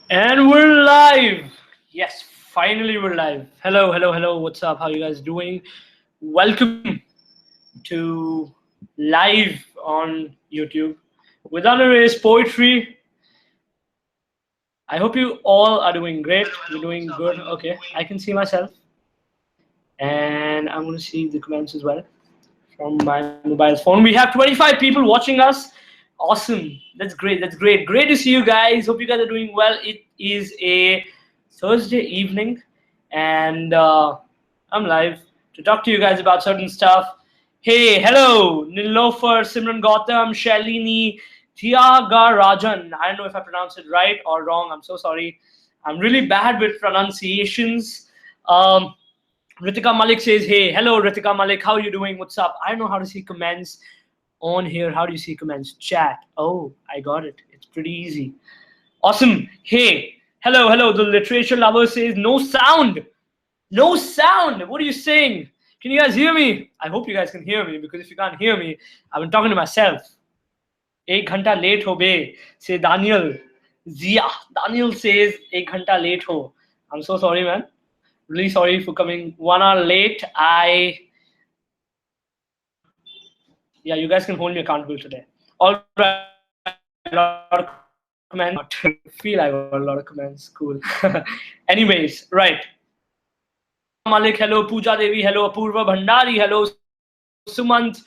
And we're live. Yes, finally we're live. Hello, hello, hello. What's up? How you guys doing? Welcome to live on YouTube with UnErase Poetry. I hope you all are doing great. You're doing good. Okay, I can see myself, and I'm going to see the comments as well from my mobile phone. We have 25 people watching us. Awesome. That's great. That's great. Great to see you guys. Hope you guys are doing well. It is a Thursday evening, and I'm live to talk to you guys about certain stuff. Hey, hello, Nilofer, Simran Gautam, Shalini, Thiagarajan. I don't know if I pronounced it right or wrong. I'm so sorry. I'm really bad with pronunciations. Um, Ritika Malik says, hey, hello, Ritika Malik. How are you doing? What's up? I don't know how to see comments on here. How do you see comments? Chat. Oh, I got it. It's pretty easy. Awesome. Hey, hello, hello. The literature lover says, no sound. No sound. What are you saying? Can you guys hear me? I hope you guys can hear me because if you can't hear me, I've been talking to myself. एक घंटा late हो बे say Daniel. Zia. Daniel says एक घंटा late हो. I'm so sorry, man. Really sorry for coming 1 hour late. Yeah, you guys can hold me accountable today. All right, a lot of comments. Feel I got a lot of comments. Cool. Anyways, right. Ritika Malik, hello. Pooja Devi, hello. Apurva Bhandari, hello. Sumant,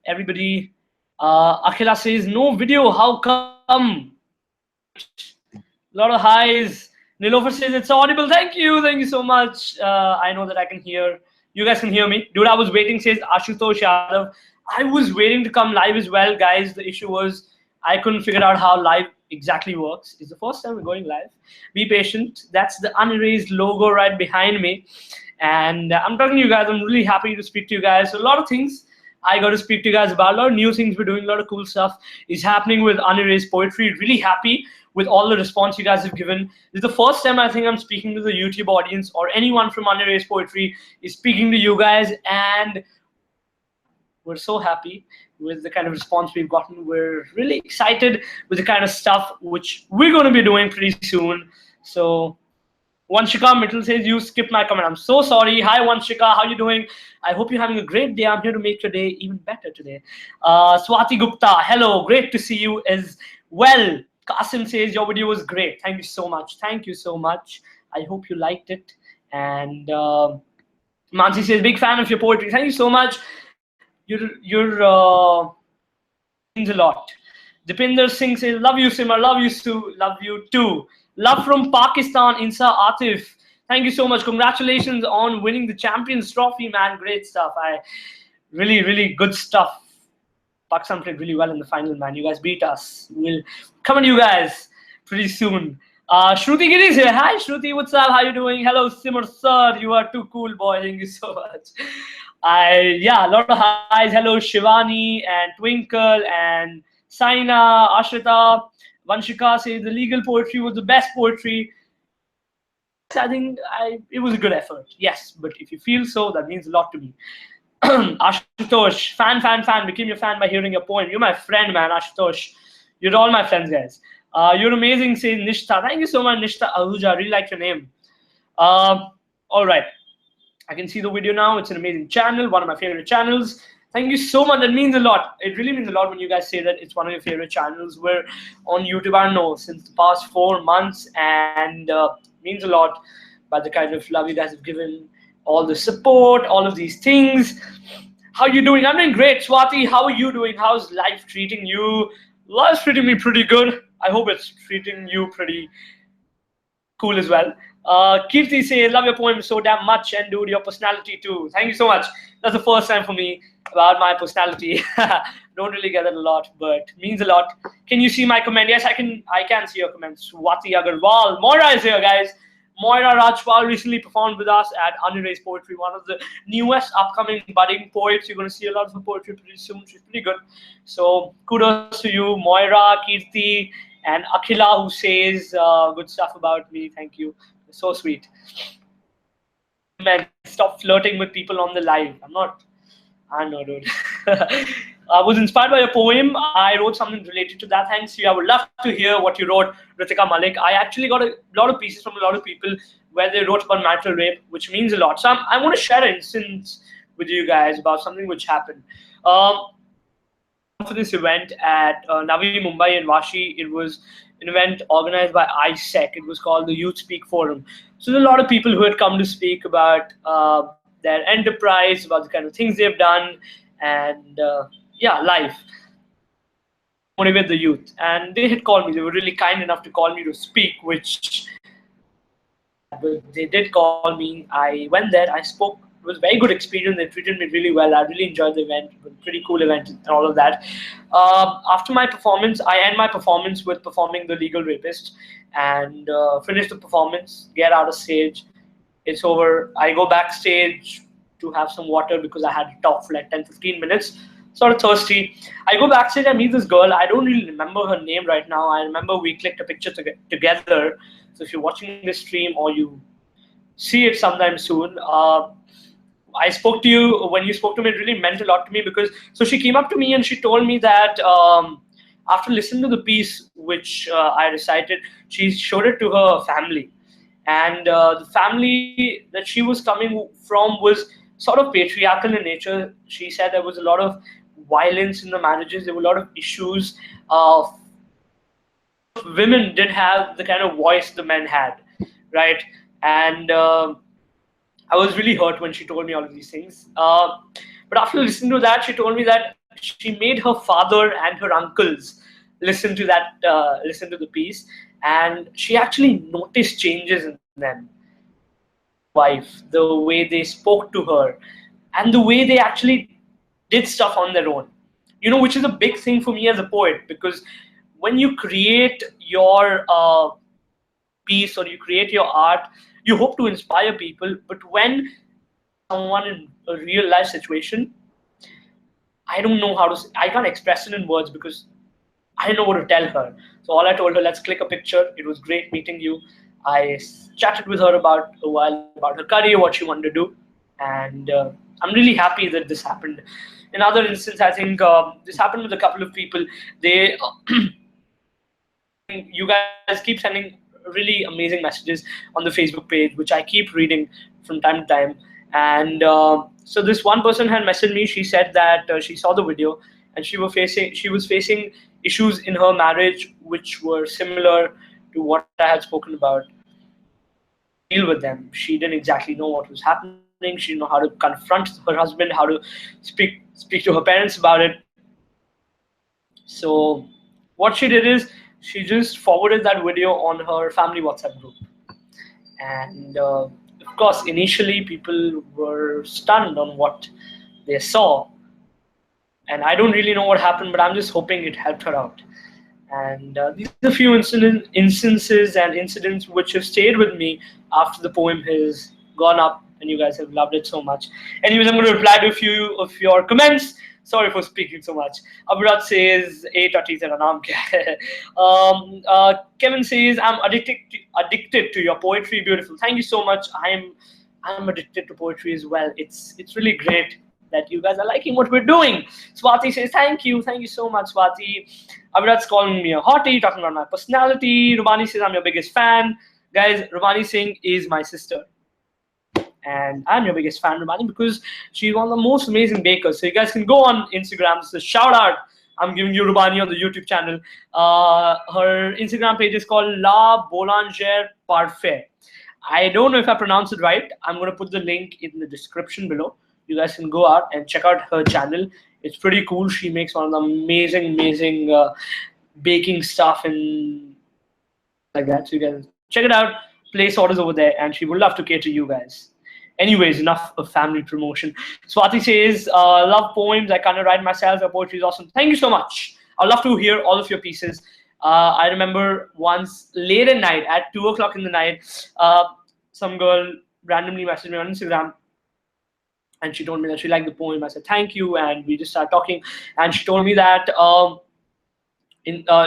everybody. Akhila says, no video. How come? Right. A lot of highs. Nilofer says it's audible. Thank you so much. I know that I can hear. You guys can hear me. Dude, I was waiting, says Ashutosh Yadav. I was waiting to come live as well, guys. The issue was I couldn't figure out how live exactly works. It's the first time we're going live. Be patient. That's the UnErase logo right behind me. And I'm talking to you guys. I'm really happy to speak to you guys. So a lot of things I got to speak to you guys about. A lot of new things we're doing. A lot of cool stuff is happening with UnErase Poetry. Really happy with all the response you guys have given. This is the first time I think I'm speaking to the YouTube audience or anyone from UnErase Poetry is speaking to you guys, and we're so happy with the kind of response we've gotten. We're really excited with the kind of stuff which we're going to be doing pretty soon. So Vanshika Mittal says, you skipped my comment. I'm so sorry. Hi, Vanshika. How you doing? I hope you're having a great day. I'm here to make your day even better today. Swati Gupta, hello. Great to see you as well. Kasim says, your video was great. Thank you so much. Thank you so much. I hope you liked it. And Mansi says, big fan of your poetry. Thank you so much. Means a lot. Dipinder Singh says, love you, Simar. Love you, Sue. Love you too. Love from Pakistan, Insa Atif. Thank you so much. Congratulations on winning the Champions Trophy, man. Great stuff. Really, really good stuff. Pakistan played really well in the final, man. You guys beat us. We'll come to you guys pretty soon. Shruti Giri is here. Hi, Shruti. What's up? How you doing? Hello, Simar sir. You are too cool, boy. Thank you so much. Yeah, a lot of highs. Hello, Shivani and Twinkle and Saina, Ashrita. Vanshika says the legal poetry was the best poetry. I think it was a good effort. Yes, but if you feel so, that means a lot to me. Ashutosh, fan, became your fan by hearing your poem. You're my friend, man, Ashutosh. You're all my friends, guys. You're amazing, says Nishta. Thank you so much, Nishta Ahuja. I really like your name. All right. I can see the video now. It's an amazing channel, one of my favorite channels. Thank you so much. That means a lot. It really means a lot when you guys say that it's one of your favorite channels. We're on YouTube, I know, since the past 4 months, and means a lot by the kind of love you guys have given, all the support, all of these things. How are you doing? I'm doing great. Swati, how are you doing? How's life treating you? Life's treating me pretty good. I hope it's treating you pretty cool as well. Kirti says, love your poem so damn much, and dude, your personality too. Thank you so much. That's the first time for me about my personality. Don't really get it a lot, but means a lot. Can you see my comment? Yes, I can. I can see your comments. Swati Agarwal, Moira is here, guys. Moira Rajpal recently performed with us at UnErase Poetry, one of the newest upcoming budding poets. You're going to see a lot of her poetry pretty soon. She's pretty good. So kudos to you, Moira, Kirti, and Akhila, who says good stuff about me. Thank you. So sweet. Man, stop flirting with people on the live. I know, dude. I was inspired by a poem. I wrote something related to that. Thanks to you. I would love to hear what you wrote, Ritika Malik. I actually got a lot of pieces from a lot of people where they wrote about marital rape, which means a lot. So I want to share an instance with you guys about something which happened. For this event at Navi Mumbai in Vashi. It was an event organized by ISEC. It was called the Youth Speak Forum. So there are a lot of people who had come to speak about their enterprise, about the kind of things they've done, and yeah, life, motivate the youth. And they had called me. They were really kind enough to call me to speak, which but they did call me. I went there. I spoke. It was a very good experience. They treated me really well. I really enjoyed the event. It was a pretty cool event and all of that. After my performance, I end my performance with performing The Legal Rapist and finish the performance, get out of stage. It's over. I go backstage to have some water because I had to talk for like 10, 15 minutes. Sort of thirsty. I go backstage, I meet this girl. I don't really remember her name right now. I remember we clicked a picture together. So if you're watching this stream or you see it sometime soon, I spoke to you. When you spoke to me, it really meant a lot to me because so she came up to me and she told me that after listening to the piece which I recited, she showed it to her family, and the family that she was coming from was sort of patriarchal in nature. She said there was a lot of violence in the marriages. There were a lot of issues. Women didn't have the kind of voice the men had, right? And I was really hurt when she told me all of these things. But after listening to that, she told me that she made her father and her uncles listen to the piece, and she actually noticed changes in them. Wife, the way they spoke to her, and the way they actually did stuff on their own. You know, which is a big thing for me as a poet because when you create your piece or you create your art, you hope to inspire people. But when someone in a real life situation, I don't know how to. I can't express it in words because I didn't know what to tell her. So all I told her, let's click a picture. It was great meeting you. I chatted with her about a while about her career, what she wanted to do, and I'm really happy that this happened. In other instance, I think this happened with a couple of people. They, you guys keep sending really amazing messages on the Facebook page, which I keep reading from time to time. And so this one person had messaged me. She said that she saw the video and she was facing issues in her marriage which were similar to what I had spoken about. Deal with them. She didn't exactly know what was happening. She didn't know how to confront her husband, how to speak to her parents about it. So what she did is she just forwarded that video on her family WhatsApp group. And of course, initially people were stunned on what they saw. And I don't really know what happened, but I'm just hoping it helped her out. And these are a few instances and incidents which have stayed with me after the poem has gone up and you guys have loved it so much. Anyways, I'm going to reply to a few of your comments. Sorry for speaking so much. Abhirat says, Kevin says, I'm addicted to your poetry. Beautiful. Thank you so much. I'm addicted to poetry as well. It's really great that you guys are liking what we're doing. Swati says, thank you so much, Swati. Abhirat's calling me a hottie, talking about my personality. Rubani says, I'm your biggest fan. Guys, Rubani Singh is my sister. And I'm your biggest fan, Rubani, because she's one of the most amazing bakers. So you guys can go on Instagram. So shout out. I'm giving you Rubani on the YouTube channel. Her Instagram page is called La Boulanger Parfait. I don't know if I pronounced it right. I'm going to put the link in the description below. You guys can go out and check out her channel. It's pretty cool. She makes one of the amazing baking stuff and like that. So you guys check it out. Place orders over there, and she would love to cater you guys. Anyways, enough of family promotion. Swati says, love poems. I can't write myself. Your poetry is awesome. Thank you so much. I'd love to hear all of your pieces. I remember once late at night, at 2 o'clock in the night, some girl randomly messaged me on Instagram. And she told me that she liked the poem. I said, thank you. And we just started talking. And she told me that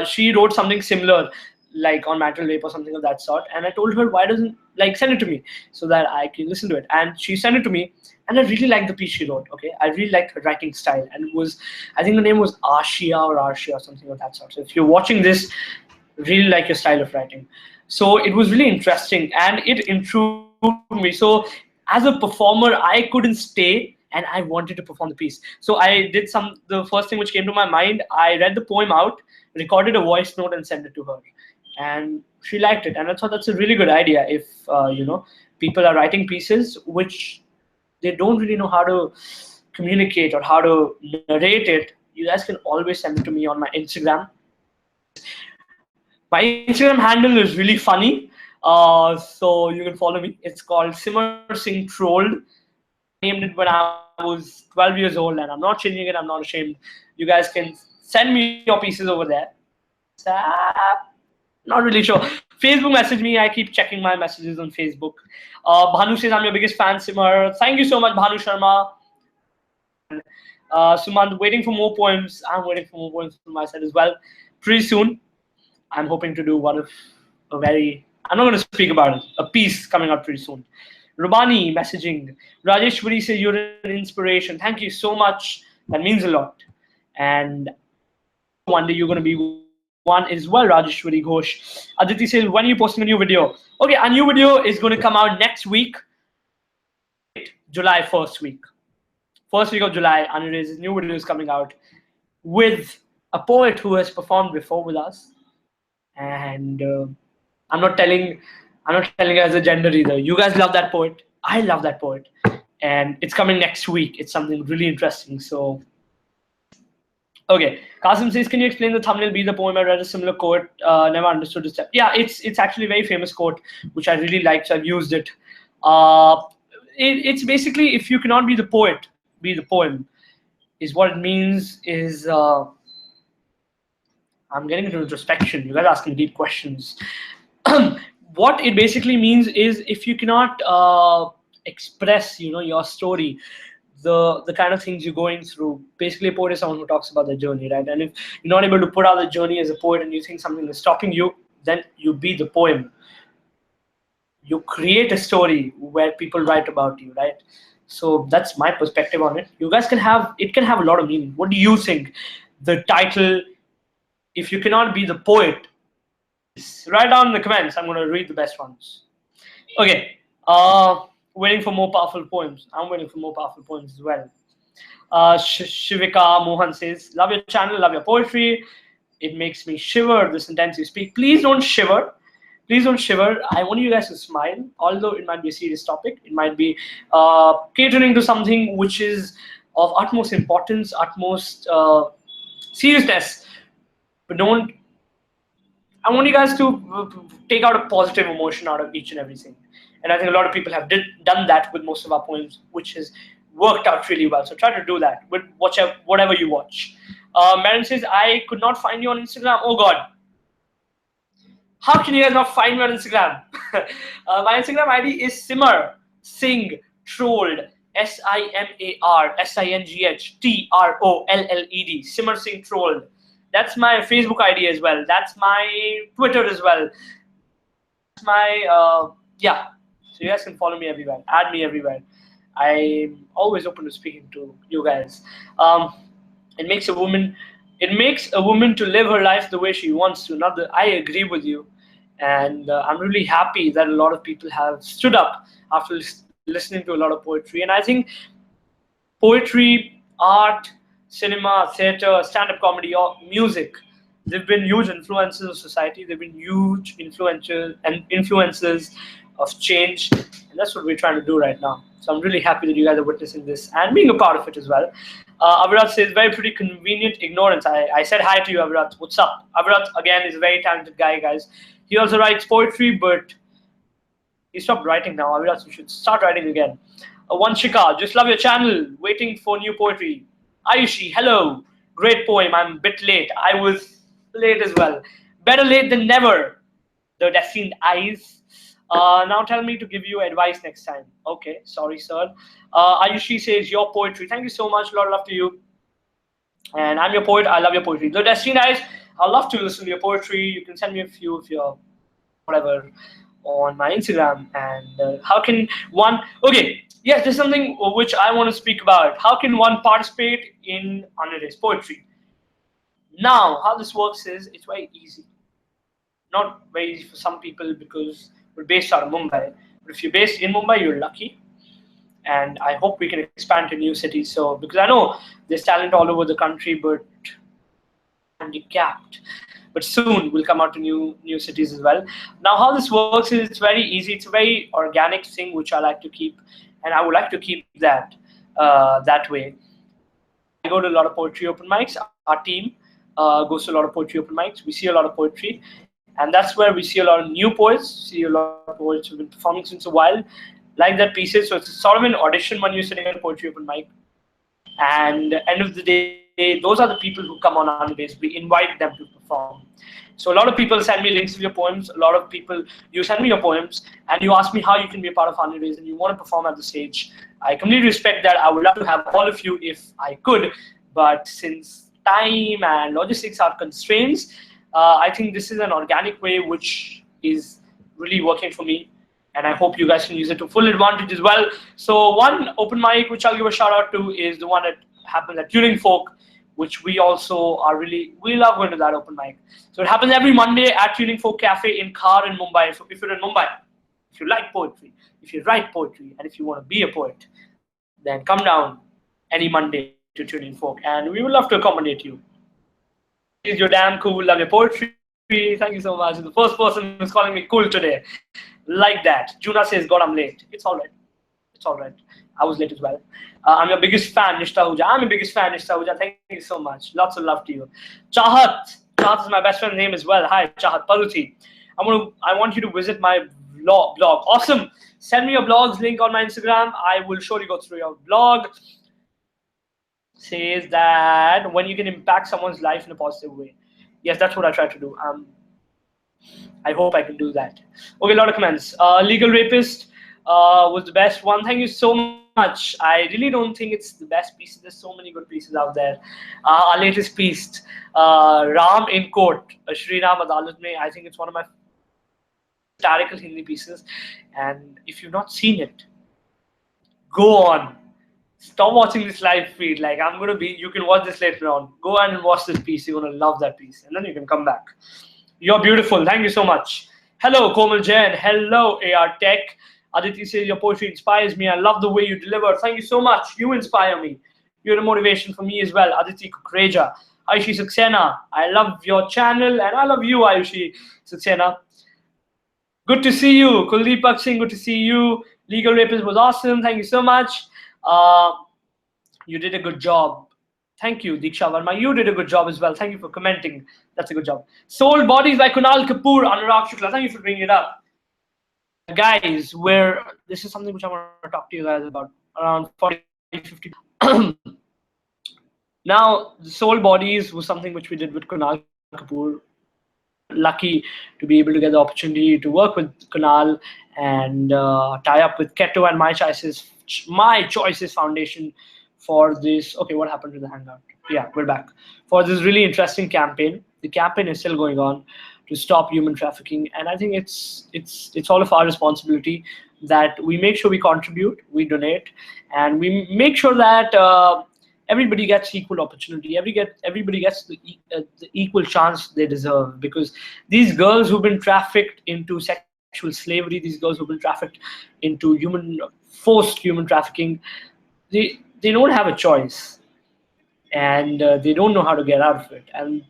she wrote something similar. like on marital rape or something of that sort. And I told her, why doesn't like send it to me so that I can listen to it. And she sent it to me, and I really liked the piece she wrote. Okay, I really liked her writing style, and it was, I think the name was Arshia or something of that sort. So if you're watching this, really like your style of writing. So it was really interesting, and it intrigued me. So as a performer, I couldn't stay, and I wanted to perform the piece. So I did the first thing which came to my mind, I read the poem out, recorded a voice note, and sent it to her, and she liked it. And I thought that's a really good idea. If people are writing pieces which they don't really know how to communicate or how to narrate it, you guys can always send it to me on my Instagram. My Instagram handle is really funny. So you can follow me. It's called Simar Singh Trolled. Named it when I was 12 years old, and I'm not changing it. I'm not ashamed. You guys can send me your pieces over there. Not really sure. Facebook message me. I keep checking my messages on Facebook. Bhanu says, I'm your biggest fan, Simar. Thank you so much, Bhanu Sharma. Sumant, waiting for more poems. I'm waiting for more poems from my side as well. Pretty soon, I'm hoping to do one of a very, I'm not going to speak about it, a piece coming out pretty soon. Rubani messaging. Rajeshwari says, you're an inspiration. Thank you so much. That means a lot. And one day you're going to be one as well, Rajeshwari Ghosh. Aditi says, when are you posting a new video? Okay, a new video is going to come out next week, July 1st week. First week of July, UnErase's new video is coming out with a poet who has performed before with us. And I'm not telling you as a gender either. You guys love that poet. I love that poet. And it's coming next week. It's something really interesting. So, okay. Qasim says, can you explain the thumbnail? Be the poem. I read a similar quote. Never understood this. Yeah, it's actually a very famous quote, which I really like. So I've used it. It's basically, if you cannot be the poet, be the poem. Is what it means is... I'm getting into introspection. You guys are asking deep questions. What it basically means is, if you cannot express, your story, the kind of things you're going through. Basically, a poet is someone who talks about their journey, right? And if you're not able to put out the journey as a poet, and you think something is stopping you, then you be the poem. You create a story where people write about you, right? So that's my perspective on it. You guys can have a lot of meaning. What do you think? The title, if you cannot be the poet, write down in the comments. I'm going to read the best ones. Okay. Waiting for more powerful poems. I'm waiting for more powerful poems as well. Shivika Mohan says, love your channel, love your poetry. It makes me shiver, the sentence you speak. Please don't shiver. Please don't shiver. I want you guys to smile. Although it might be a serious topic. It might be catering to something which is of utmost importance, utmost seriousness. But I want you guys to take out a positive emotion out of each and everything. And I think a lot of people have done that with most of our poems, which has worked out really well. So try to do that with whatever you watch. Marin says, I could not find you on Instagram. Oh God. How can you guys not find me on Instagram? My Instagram ID is Simar Singh Trolled. SIMAR SINGH Simar Singh Trolled. That's my Facebook ID as well. That's my Twitter as well. That's my yeah. So you guys can follow me everywhere. Add me everywhere. I'm always open to speaking to you guys. It makes a woman to live her life the way she wants to. Not that I agree with you, and I'm really happy that a lot of people have stood up after listening to a lot of poetry. And I think poetry, art, cinema, theater, stand-up comedy, or music, they've been huge influences of society. They've been huge influences of change, and that's what we're trying to do right now. So I'm really happy that you guys are witnessing this and being a part of it as well. Avirat says, very pretty convenient ignorance. I said hi to you, Avirat. What's up? Avirat, again, is a very talented guy, guys. He also writes poetry, but he stopped writing now. Avirat, you should start writing again. Vanshika, just love your channel. Waiting for new poetry. Ayushi, hello. Great poem. I'm a bit late. I was late as well. Better late than never. The Destined Eyes. Now tell me to give you advice next time. Okay, sorry, sir. Ayushi says, your poetry. Thank you so much. A lot of love to you. And I'm your poet. I love your poetry. The Destined Eyes. I'd love to listen to your poetry. You can send me a few of your whatever on my Instagram. And how can one? Okay, yes, there's something which I want to speak about. How can one participate in UnErase poetry? Now, how this works is it's very easy. Not very easy for some people because we're based out of Mumbai. But if you're based in Mumbai, you're lucky. And I hope we can expand to new cities. So because I know there's talent all over the country, but handicapped. But soon we'll come out to new cities as well. Now, how this works is it's very easy. It's a very organic thing which I like to keep, and I would like to keep that that way. I go to a lot of poetry open mics. Our team goes to a lot of poetry open mics. We see a lot of poetry, and that's where we see a lot of new poets. See a lot of poets who've been performing since a while, like that pieces. So it's sort of an audition when you're sitting at a poetry open mic. And end of the day, those are the people who come on UnErase. We invite them to perform. So a lot of people send me links of your poems. A lot of people, you send me your poems and you ask me how you can be a part of UnErase and you want to perform at the stage. I completely respect that. I would love to have all of you if I could, but since time and logistics are constraints, I think this is an organic way which is really working for me, and I hope you guys can use it to full advantage as well. So one open mic which I'll give a shout out to is the one that happens at Tuning Folk, which we also are we love going to that open mic. So it happens every Monday at Tuning Folk Cafe in Khar in Mumbai. So if you're in Mumbai, if you like poetry, if you write poetry, and if you want to be a poet, then come down any Monday to Tuning Folk, and we would love to accommodate you. You're damn cool, love your poetry. Thank you so much. You're the first person who's calling me cool today. Like that. Juna says, God, I'm late. It's all right. It's all right. I was late as well. I'm your biggest fan, Nishta Huja. I'm your biggest fan, Nishta Huja. Thank you so much. Lots of love to you. Chahat. Chahat is my best friend's name as well. Hi, Chahat Paluti. I want you to visit my blog. Awesome. Send me your blog's link on my Instagram. I will surely go through your blog. Says that when you can impact someone's life in a positive way. Yes, that's what I try to do. I hope I can do that. Okay, a lot of comments. Legal Rapist was the best one. Thank you so much. I really don't think it's the best piece. There's so many good pieces out there. Our latest piece, Ram in Court, Shri Ram Adalat Mein. I think it's one of my satirical Hindi pieces. And if you've not seen it, go on. Stop watching this live feed. Like you can watch this later on. Go on and watch this piece. You're gonna love that piece, and then you can come back. You're beautiful. Thank you so much. Hello, Komal Jain. Hello, AR Tech. Aditi says your poetry inspires me. I love the way you deliver. Thank you so much. You inspire me. You're a motivation for me as well. Aditi Kukreja. Ayushi Saxena. I love your channel, and I love you, Ayushi Saxena. Good to see you. Kuldeepak Singh, good to see you. Legal Rapist was awesome. Thank you so much. You did a good job. Thank you, Diksha Verma. You did a good job as well. Thank you for commenting. That's a good job. Soul Bodies by Kunal Kapoor, Anurag Shukla. Thank you for bringing it up. Guys, this is something which I want to talk to you guys about. Around 40, 50. Now, the Soul Bodies was something which we did with Kunal Kapoor. Lucky to be able to get the opportunity to work with Kunal and tie up with Keto and My Choices Foundation for this. Okay, what happened to the hangout? Yeah, we're back for this really interesting campaign. The campaign is still going on to stop human trafficking, and I think it's all of our responsibility that we make sure we contribute, we donate, and we make sure that everybody gets equal opportunity. Everybody gets the equal chance they deserve, because these girls who've been trafficked into sexual slavery, these girls who've been trafficked into forced human trafficking, they don't have a choice, and they don't know how to get out of it, and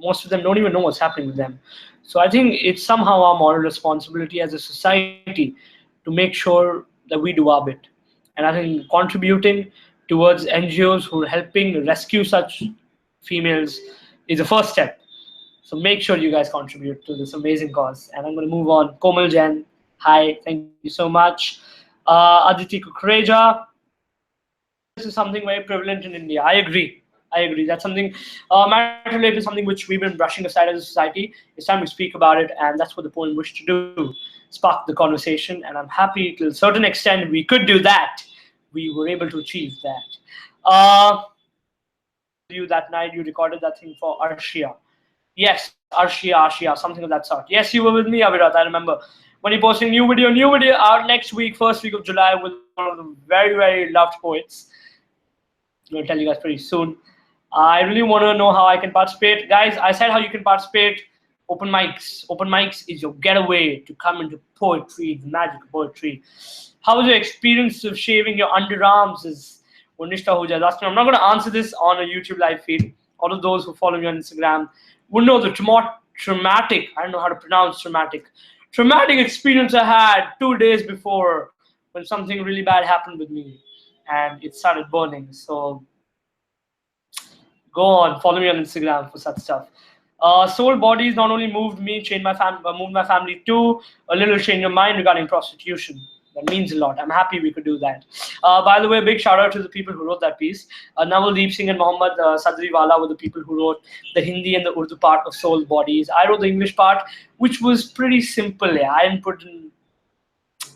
most of them don't even know what's happening with them. So I think it's somehow our moral responsibility as a society to make sure that we do our bit. And I think contributing towards NGOs who are helping rescue such females is the first step. So make sure you guys contribute to this amazing cause. And I'm going to move on. Komal Jain, hi, thank you so much. Aditi Kukreja, this is something very prevalent in India. I agree. That's something, marital rape is something which we've been brushing aside as a society. It's time to speak about it, and that's what the poem wished to do, spark the conversation. And I'm happy to a certain extent we could do that. We were able to achieve that. You that night, you recorded that thing for Arshia. Yes, Arshia, something of that sort. Yes, you were with me, Avirat. I remember when you posting new video out next week, first week of July, with one of the very loved poets. I'm gonna tell you guys pretty soon. I really want to know how I can participate, guys. I said how you can participate. Open mics. Open mics is your getaway to come into poetry, the magic of poetry. How was your experience of shaving your underarms? Is what Nishta Huja is asking. I'm not going to answer this on a YouTube live feed. All of those who follow me on Instagram would know the traumatic, I don't know how to pronounce traumatic experience I had 2 days before when something really bad happened with me and it started burning. So go on, follow me on Instagram for such stuff. Soul Bodies not only moved me, moved my family too. A little change of mind regarding prostitution. That means a lot. I'm happy we could do that. By the way, big shout out to the people who wrote that piece. Navaldeep Singh and Mohammad Sadriwala were the people who wrote the Hindi and the Urdu part of Soul Bodies. I wrote the English part, which was pretty simple. Yeah, I didn't put in.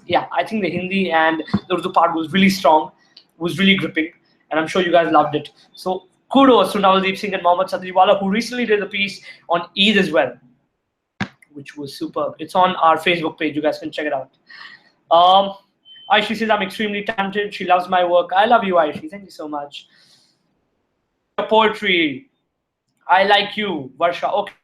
Yeah, I think the Hindi and the Urdu part was really strong, was really gripping, and I'm sure you guys loved it. So kudos to Navaldeep Singh and Mohammad Sadriwala, who recently did a piece on Eid as well, which was superb. It's on our Facebook page. You guys can check it out. Aishi says, I'm extremely talented. She loves my work. I love you, Aishi. Thank you so much. Poetry. I like you, Varsha. Okay.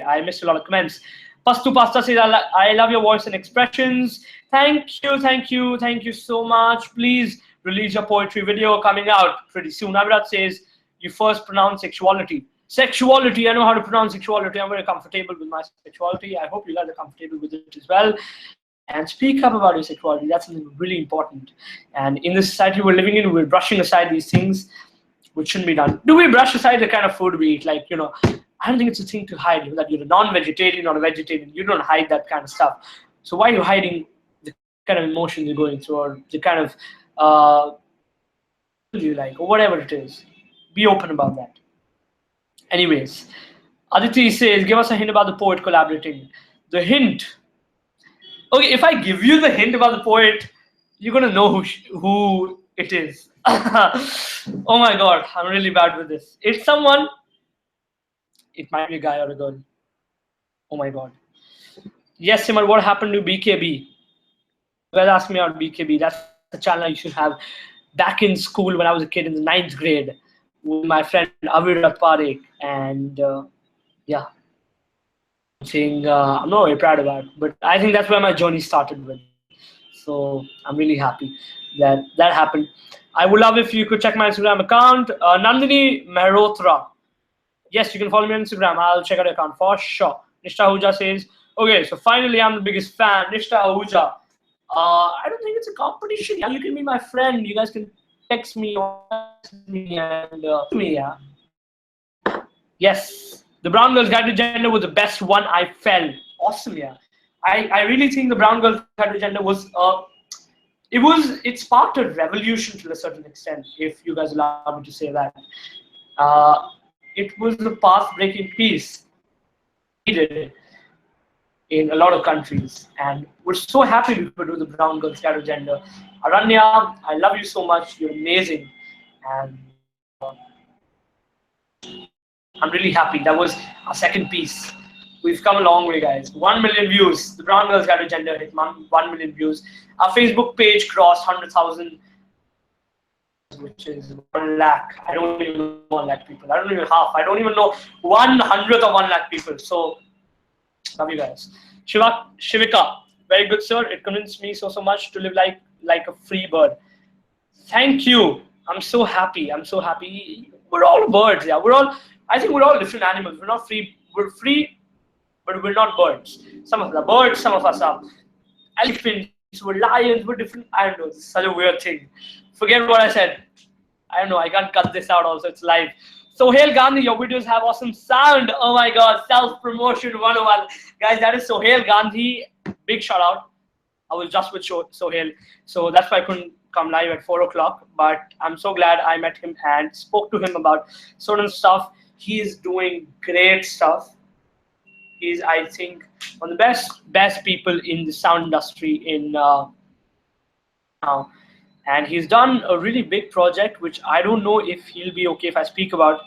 I missed a lot of comments. Pastu Pasta says, I love your voice and expressions. Thank you so much. Please release your poetry video coming out pretty soon. Avirat says, you first pronounce sexuality. Sexuality, I know how to pronounce sexuality. I'm very comfortable with my sexuality. I hope you guys are comfortable with it as well. And speak up about your sexuality. That's something really important. And in the society we're living in, we're brushing aside these things which shouldn't be done. Do we brush aside the kind of food we eat? Like, I don't think it's a thing to hide that you're a non-vegetarian or a vegetarian. You don't hide that kind of stuff. So why are you hiding the kind of emotions you're going through, or the kind of you like, or whatever it is? Be open about that. Anyways, Aditi says, give us a hint about the poet collaborating. The hint. Okay, if I give you the hint about the poet, you're gonna know who it is. Oh my god, I'm really bad with this. It's someone. It might be a guy or a girl. Oh my god. Yes, Simar, what happened to BKB? You guys asked me about BKB. That's the channel I used to have back in school when I was a kid in the 9th grade with my friend Avirat Parekh. And yeah, saying I'm not very proud about it, but I think that's where my journey started with. So I'm really happy that that happened. I would love if you could check my Instagram account, Nandini Mehrotra. Yes, you can follow me on Instagram. I'll check out your account for sure. Nishta Ahuja says, okay, so finally I'm the biggest fan. Nishta Ahuja. I don't think it's a competition. Yeah, you can be my friend. You guys can text me or message me and me. Yeah. Yes, the Brown Girls Guide to Gender was the best one I felt. Awesome, yeah. I really think the Brown Girls Guide to Gender was it sparked a revolution to a certain extent, if you guys allow me to say that. It was a path-breaking piece needed in a lot of countries, and we're so happy we could do the Brown Girls Guide to Gender. Aranya, I love you so much. You're amazing, and I'm really happy. That was our second piece. We've come a long way, guys. 1 million views. The Brown Girls Guide to Gender hit 1 million views. Our Facebook page crossed 100,000, which is 1 lakh. I don't even know 1 lakh people. I don't even half. I don't even know 1/100th of 1 lakh people. So, love you guys. Shivika, very good, sir. It convinced me so much to live like a free bird. Thank you. I'm so happy. I'm so happy. We're all birds, yeah. I think we're all different animals. We're not free. We're free, but we're not birds. Some of us are birds, some of us are elephants, we're lions, we're different. I don't know. It's such a weird thing. Forget what I said. I don't know. I can't cut this out also. It's live. Sohail Gandhi, your videos have awesome sound. Oh my god, self-promotion 101. Guys, that is Sohail Gandhi. Big shout out. I was just with Sohail, so that's why I couldn't come live at 4 o'clock. But I'm so glad I met him and spoke to him about certain stuff. He's doing great stuff. He's, I think, one of the best people in the sound industry in now. And he's done a really big project, which I don't know if he'll be okay if I speak about,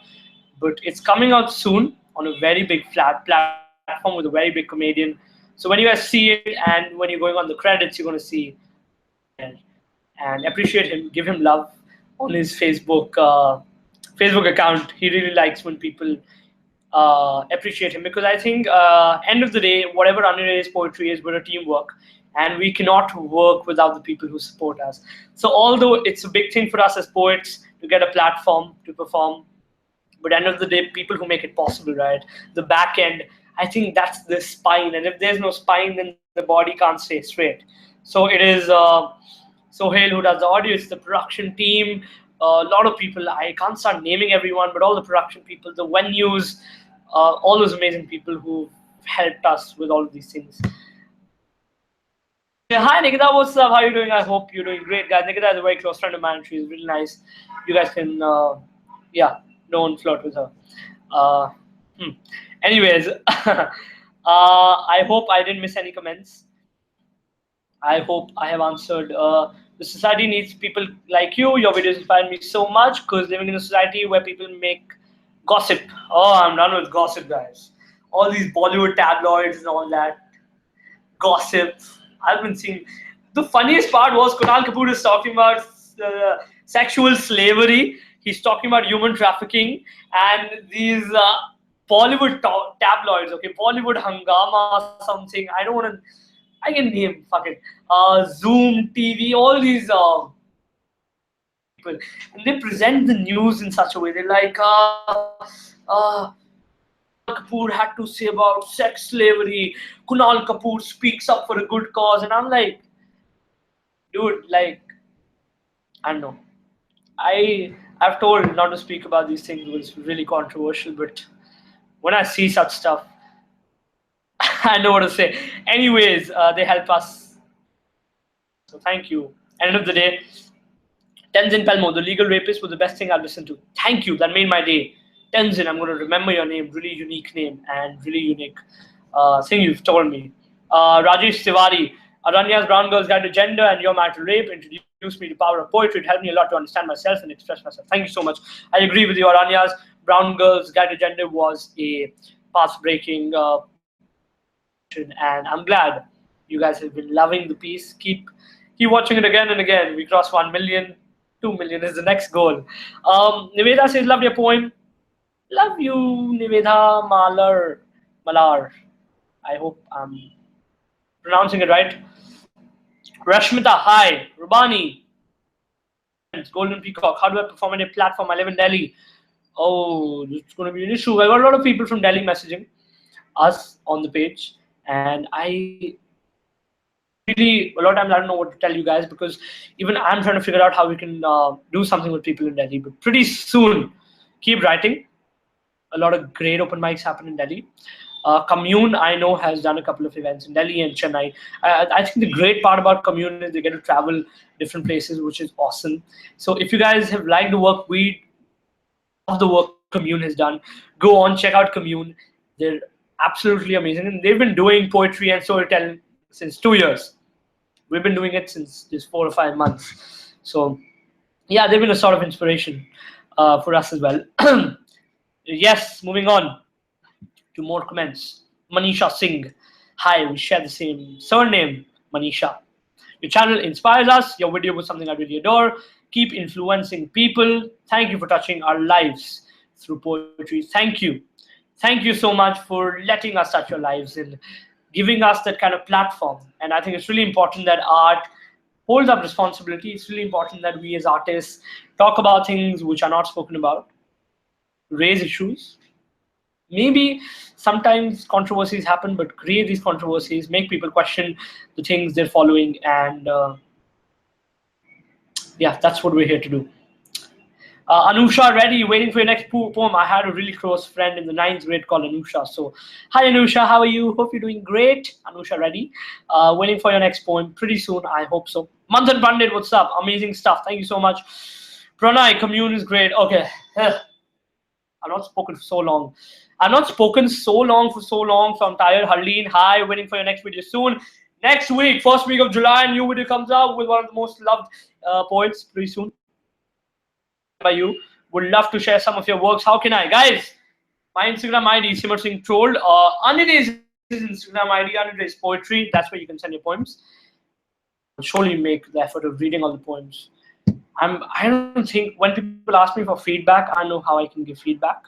but it's coming out soon. on a very big flat platform with a very big comedian. So when you guys see it and when you're going on the credits, you're going to see there and appreciate him, give him love on his Facebook account. He really likes when people appreciate him because I think end of the day, whatever UnErase poetry is, we're a teamwork, and we cannot work without the people who support us. So although it's a big thing for us as poets to get a platform to perform, but end of the day, people who make it possible, right? The back end, I think that's the spine, and if there's no spine, then the body can't stay straight. So it is Sohail who does the audio. It's the production team. A lot of people. I can't start naming everyone, but all the production people, the venues, all those amazing people who helped us with all of these things. Yeah, hi Nikita, what's up? How are you doing? I hope you're doing great, guys. Nikita is a very close friend of mine. She's really nice. You guys can, yeah, don't flirt with her. Uh, hmm. Anyways, I hope I didn't miss any comments. I hope I have answered. The society needs people like you. Your videos inspire me so much because living in a society where people make gossip. Oh, I'm done with gossip, guys. All these Bollywood tabloids and all that gossip. I've been seeing. The funniest part was Kunal Kapoor is talking about sexual slavery. He's talking about human trafficking, and these Bollywood tabloids. Okay, Bollywood Hangama something. I don't want to. I can name fuck it. Zoom TV. All these people, and they present the news in such a way. They're like, Kapoor had to say about sex slavery. Kunal Kapoor speaks up for a good cause, and I'm like, dude, like, I don't know. I've told not to speak about these things. It was really controversial, but when I see such stuff, I know what to say. Anyways, they help us. So thank you. End of the day, Tenzin Pelmo, the legal rapist, was the best thing I listened to. Thank you. That made my day. Tenzin, I'm going to remember your name. Really unique name and really unique thing you've told me. Rajesh Tiwari, Aranya's Brown Girl's Guide to Gender and Your Marital Rape introduced me to the power of poetry. It helped me a lot to understand myself and express myself. Thank you so much. I agree with you. Aranya's Brown Girl's Guide to Gender was a path-breaking and I'm glad you guys have been loving the piece. Keep watching it again and again. We crossed 1 million. 2 million is the next goal. Niveda says, love your poem. Love you, Niveda Malar. I hope I'm pronouncing it right. Rashmita, hi. Rubani. Golden Peacock. How do I perform on a platform? I live in Delhi. Oh, it's going to be an issue. I got a lot of people from Delhi messaging us on the page. And I really, a lot of times I don't know what to tell you guys because even I'm trying to figure out how we can do something with people in Delhi. But pretty soon, keep writing. A lot of great open mics happen in Delhi. Commune, I know, has done a couple of events in Delhi and Chennai. I think the great part about Commune is they get to travel different places, which is awesome. So if you guys have liked the work, we love the work Commune has done. Go on, check out Commune. They're absolutely amazing. And they've been doing poetry and storytelling since 2 years. We've been doing it since just 4 or 5 months. So yeah, they've been a sort of inspiration for us as well. Yes, moving on to more comments. Manisha Singh. Hi, we share the same surname, Manisha. Your channel inspires us. Your video was something I really adore. Keep influencing people. Thank you for touching our lives through poetry. Thank you. Thank you so much for letting us touch your lives and giving us that kind of platform. And I think it's really important that art holds up responsibility. It's really important that we as artists talk about things which are not spoken about, raise issues. Maybe sometimes controversies happen, but create these controversies, make people question the things they're following. And yeah, that's what we're here to do. Anusha Reddy, waiting for your next poem. I had a really close friend in the 9th grade called Anusha. So, hi Anusha, how are you? Hope you're doing great. Anusha Reddy, waiting for your next poem pretty soon. I hope so. Manthan Pandit, what's up? Amazing stuff. Thank you so much. Pranay, Commune is great. Okay. I've not spoken for so long. I've not spoken so long, so I'm tired. Harleen, hi, waiting for your next video soon. Next week, first week of July, a new video comes out with one of the most loved poets pretty soon by you. Would love to share some of your works. How can I? Guys, My Instagram ID, Simar Singh Trolled. UnErase is Instagram ID, UnErase Poetry. That's where you can send your poems. I'll surely make the effort of reading all the poems. I don't think when people ask me for feedback, I know how I can give feedback.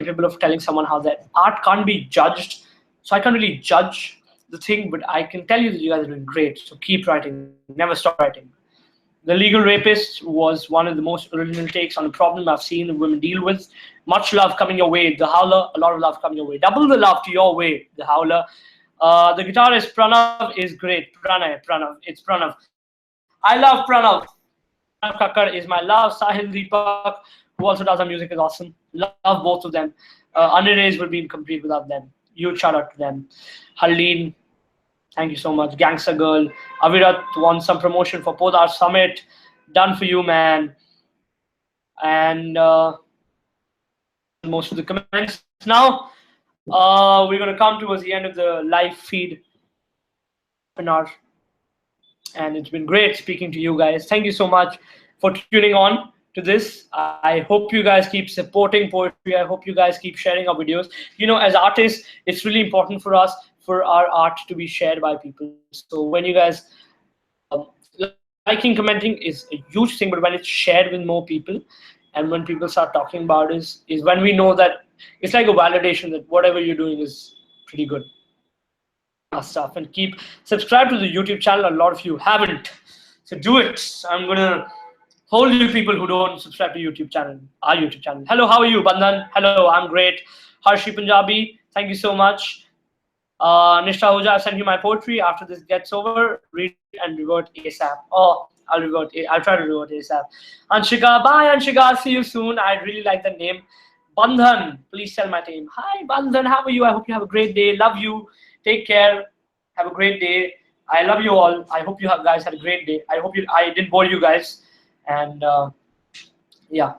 Capable of telling someone how that art can't be judged. So I can't really judge the thing, but I can tell you that you guys are doing great. So keep writing, never stop writing. The Legal Rapist was one of the most original takes on a problem I've seen women deal with. Much love coming your way. The Howler, a lot of love coming your way. Double the love to your way, The Howler. The guitarist Pranav is great. Pranav. It's Pranav. I love Pranav. Pranav Kakkar is my love. Sahil Deepak, who also does our music, is awesome. Love both of them. UnErase would be incomplete without them. Huge shout out to them. Harleen, thank you so much. Gangster Girl. Avirat won some promotion for Podar Summit. Done for you, man. And most of the comments. Now, we're going to come towards the end of the live feed. An hour. And it's been great speaking to you guys. Thank you so much for tuning on to this. I hope you guys keep supporting poetry. I hope you guys keep sharing our videos. You know, as artists, it's really important for us for our art to be shared by people. So when you guys liking, commenting is a huge thing, but when it's shared with more people and when people start talking about it is when we know that it's like a validation that whatever you're doing is pretty good stuff. And keep subscribe to the YouTube channel. A lot of you haven't, so do it. I'm gonna hold you people who don't subscribe to YouTube channel, our YouTube channel. Hello, how are you, Bandhan? Hello, I'm great. Harshi Punjabi, thank you so much. Nishta Huja, I sent you my poetry. After this gets over, read it and revert ASAP. Oh, I'll revert. I'll try to revert ASAP. Anshika, bye Anshika. See you soon. I really like the name. Bandhan, please tell my team. Hi Bandhan, how are you? I hope you have a great day. Love you. Take care. Have a great day. I love you all. I hope you guys had a great day. I didn't bore you guys. And yeah,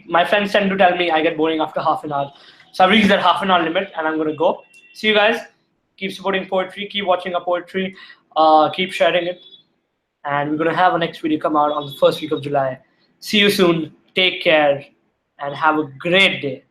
my friends tend to tell me I get boring after half an hour. So I've reached that half an hour limit and I'm going to go. See you guys. Keep supporting poetry. Keep watching our poetry. Keep sharing it. And we're going to have our next video come out on the first week of July. See you soon. Take care. And have a great day.